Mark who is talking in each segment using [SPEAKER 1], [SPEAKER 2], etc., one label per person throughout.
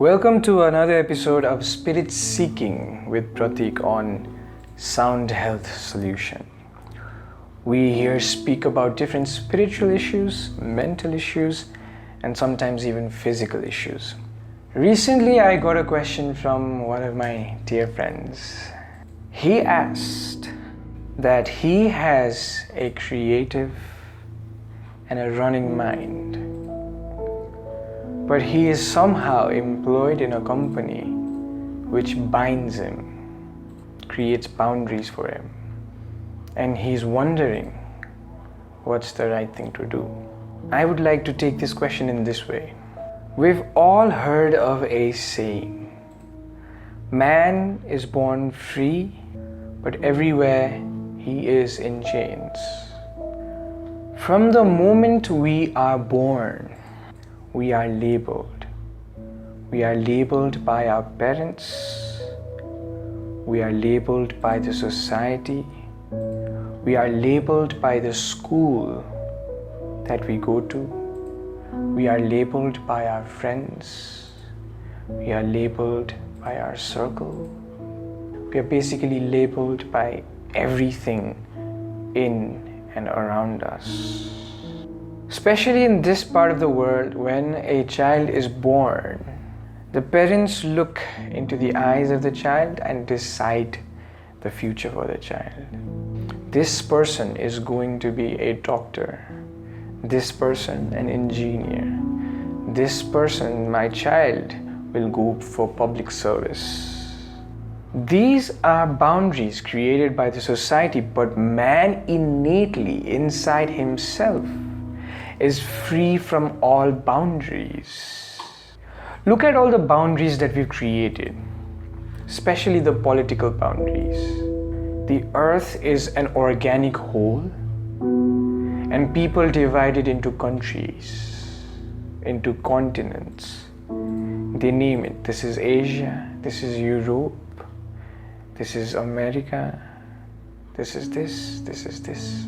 [SPEAKER 1] Welcome to another episode of Spirit Seeking with Pratick on Sound Health Solution. We here speak about different spiritual issues, mental issues, and sometimes even physical issues. Recently, I got a question from one of my dear friends. He asked that he has a creative and a running mind, but he is somehow employed in a company which binds him, creates boundaries for him, and he's wondering what's the right thing to do. I would like to take this question in this way. We've all heard of a saying, man is born free, but everywhere he is in chains. From the moment we are born, we are labeled. We are labeled by our parents. We are labeled by the society. We are labeled by the school that we go to. We are labeled by our friends. We are labeled by our circle. We are basically labeled by everything in and around us. Especially in this part of the world, when a child is born, the parents look into the eyes of the child and decide the future for the child. This person is going to be a doctor. This person, an engineer. This person, my child, will go for public service. These are boundaries created by the society, but man innately inside himself is free from all boundaries. Look at all the boundaries that we've created, especially the political boundaries. The earth is an organic whole, and people divided into countries, into continents. They name it. This is Asia, this is Europe, this is America, this is this, this is this.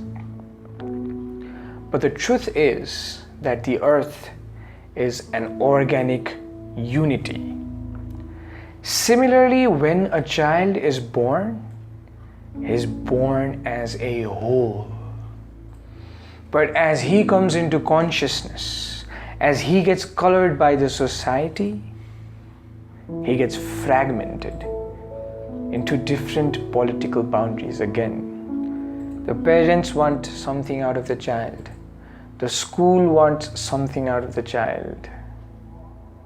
[SPEAKER 1] But the truth is that the earth is an organic unity. Similarly, when a child is born, he is born as a whole. But as he comes into consciousness, as he gets colored by the society, he gets fragmented into different political boundaries again. The parents want something out of the child. The school wants something out of the child.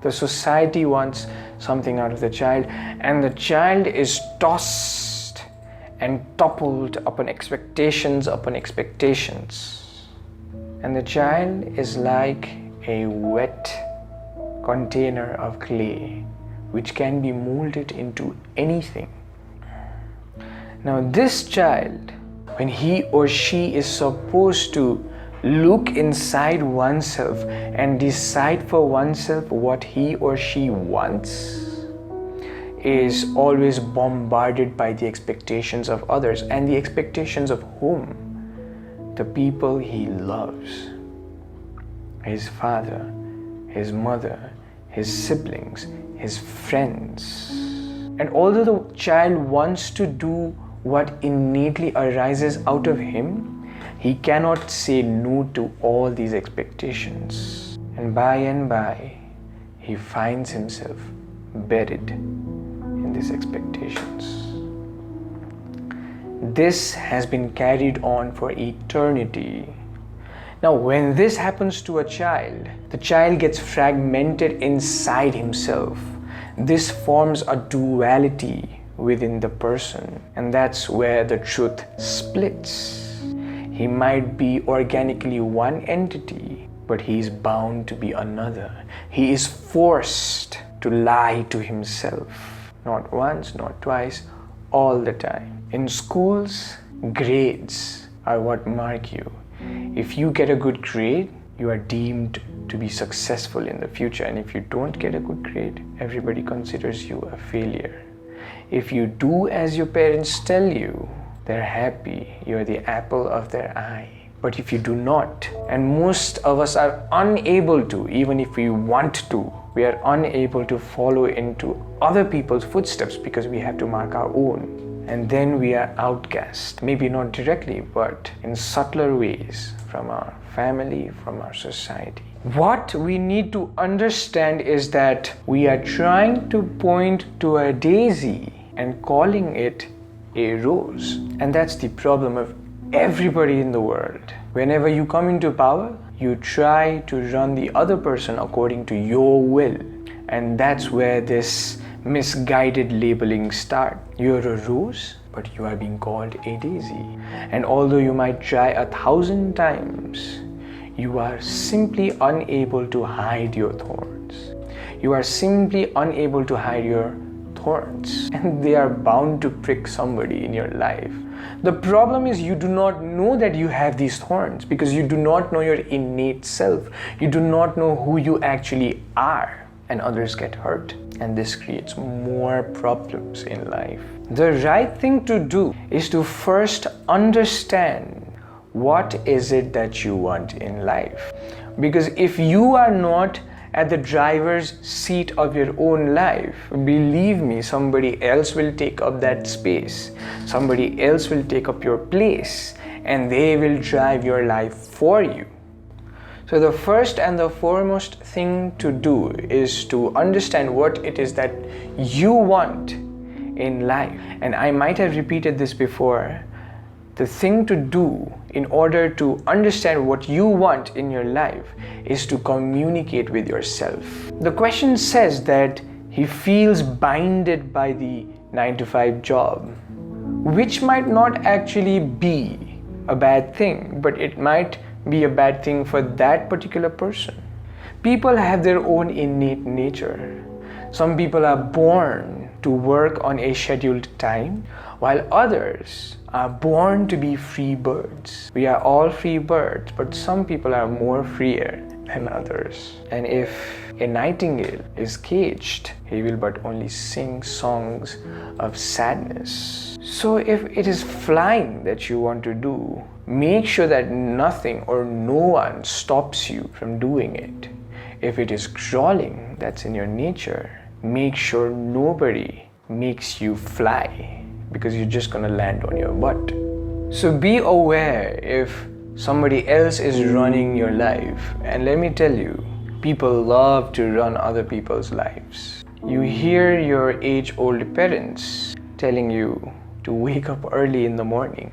[SPEAKER 1] The society wants something out of the child, and the child is tossed and toppled upon expectations. And the child is like a wet container of clay which can be molded into anything. Now this child, when he or she is supposed to look inside oneself and decide for oneself what he or she wants, is always bombarded by the expectations of others. And the expectations of whom? The people he loves. His father, his mother, his siblings, his friends. And although the child wants to do what innately arises out of him, he cannot say no to all these expectations. And by, he finds himself buried in these expectations. This has been carried on for eternity. Now, when this happens to a child, the child gets fragmented inside himself. This forms a duality within the person, and that's where the truth splits. He might be organically one entity, but he is bound to be another. He is forced to lie to himself, not once, not twice, all the time. In schools, grades are what mark you. If you get a good grade, you are deemed to be successful in the future, and if you don't get a good grade, everybody considers you a failure. If you do as your parents tell you, they're happy, you're the apple of their eye. But if you do not, and most of us are unable to, even if we want to, we are unable to follow into other people's footsteps because we have to mark our own. And then we are outcast, maybe not directly, but in subtler ways from our family, from our society. What we need to understand is that we are trying to point to a daisy and calling it a rose. And that's the problem of everybody in the world. Whenever you come into power, you try to run the other person according to your will. And that's where this misguided labeling starts. You're a rose, but you are being called a daisy. And although you might try 1,000 times, you are simply unable to hide your thorns. You are simply unable to hide your thorns. And they are bound to prick somebody in your life. The problem is you do not know that you have these thorns because you do not know your innate self. You do not know who you actually are. And others get hurt. And this creates more problems in life. The right thing to do is to first understand what is it that you want in life. Because if you are not at the driver's seat of your own life, believe me, somebody else will take up that space. Somebody else will take up your place and they will drive your life for you. So the first and the foremost thing to do is to understand what it is that you want in life. And I might have repeated this before. The thing to do in order to understand what you want in your life is to communicate with yourself. The question says that he feels binded by the 9-to-5 job, which might not actually be a bad thing, but it might be a bad thing for that particular person. People have their own innate nature. Some people are born to work on a scheduled time, while others are born to be free birds. We are all free birds, but some people are more freer than others. And if a nightingale is caged, he will but only sing songs of sadness. So if it is flying that you want to do, make sure that nothing or no one stops you from doing it. If it is crawling, that's in your nature, make sure nobody makes you fly, because you're just gonna land on your butt. So be aware if somebody else is running your life. And let me tell you, people love to run other people's lives. You hear your age-old parents telling you to wake up early in the morning.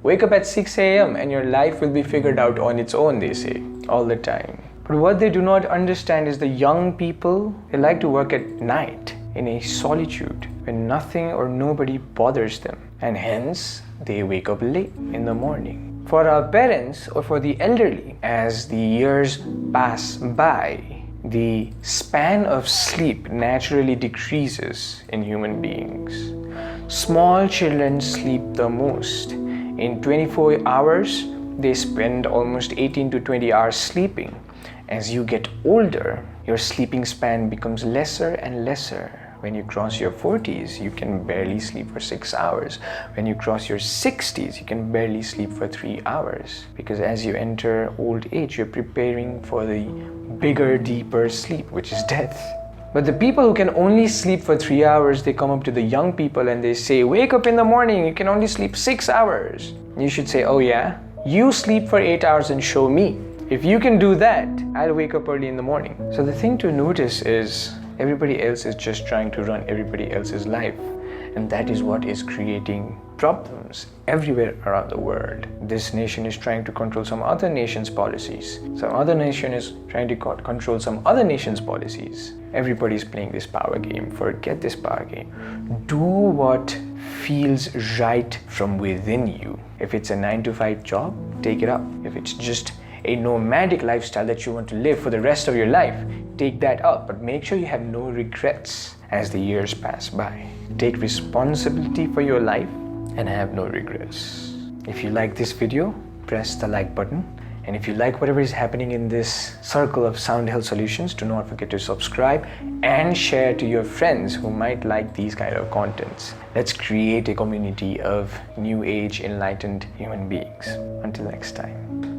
[SPEAKER 1] Wake up at 6 a.m. and your life will be figured out on its own, they say, all the time. But what they do not understand is the young people, they like to work at night in a solitude when nothing or nobody bothers them. And hence, they wake up late in the morning. For our parents or for the elderly, as the years pass by, the span of sleep naturally decreases in human beings. Small children sleep the most. In 24 hours, they spend almost 18 to 20 hours sleeping. As you get older, your sleeping span becomes lesser and lesser. When you cross your 40s, you can barely sleep for 6 hours. When you cross your 60s, you can barely sleep for 3 hours. Because as you enter old age, you're preparing for the bigger, deeper sleep, which is death. But the people who can only sleep for 3 hours, they come up to the young people and they say, wake up in the morning, you can only sleep 6 hours. You should say, oh yeah? You sleep for 8 hours and show me. If you can do that, I'll wake up early in the morning. So the thing to notice is everybody else is just trying to run everybody else's life. And that is what is creating problems everywhere around the world. This nation is trying to control some other nation's policies. Some other nation is trying to control some other nation's policies. Everybody's playing this power game. Forget this power game. Do what feels right from within you. If it's a 9-to-5 job, take it up. If it's just a nomadic lifestyle that you want to live for the rest of your life, take that up. But make sure you have no regrets as the years pass by. Take responsibility for your life and have no regrets. If you like this video, press the like button And if you like whatever is happening in this circle of sound health solutions, do not forget to subscribe and share to your friends who might like these kind of contents. Let's create a community of new age enlightened human beings. Until next time.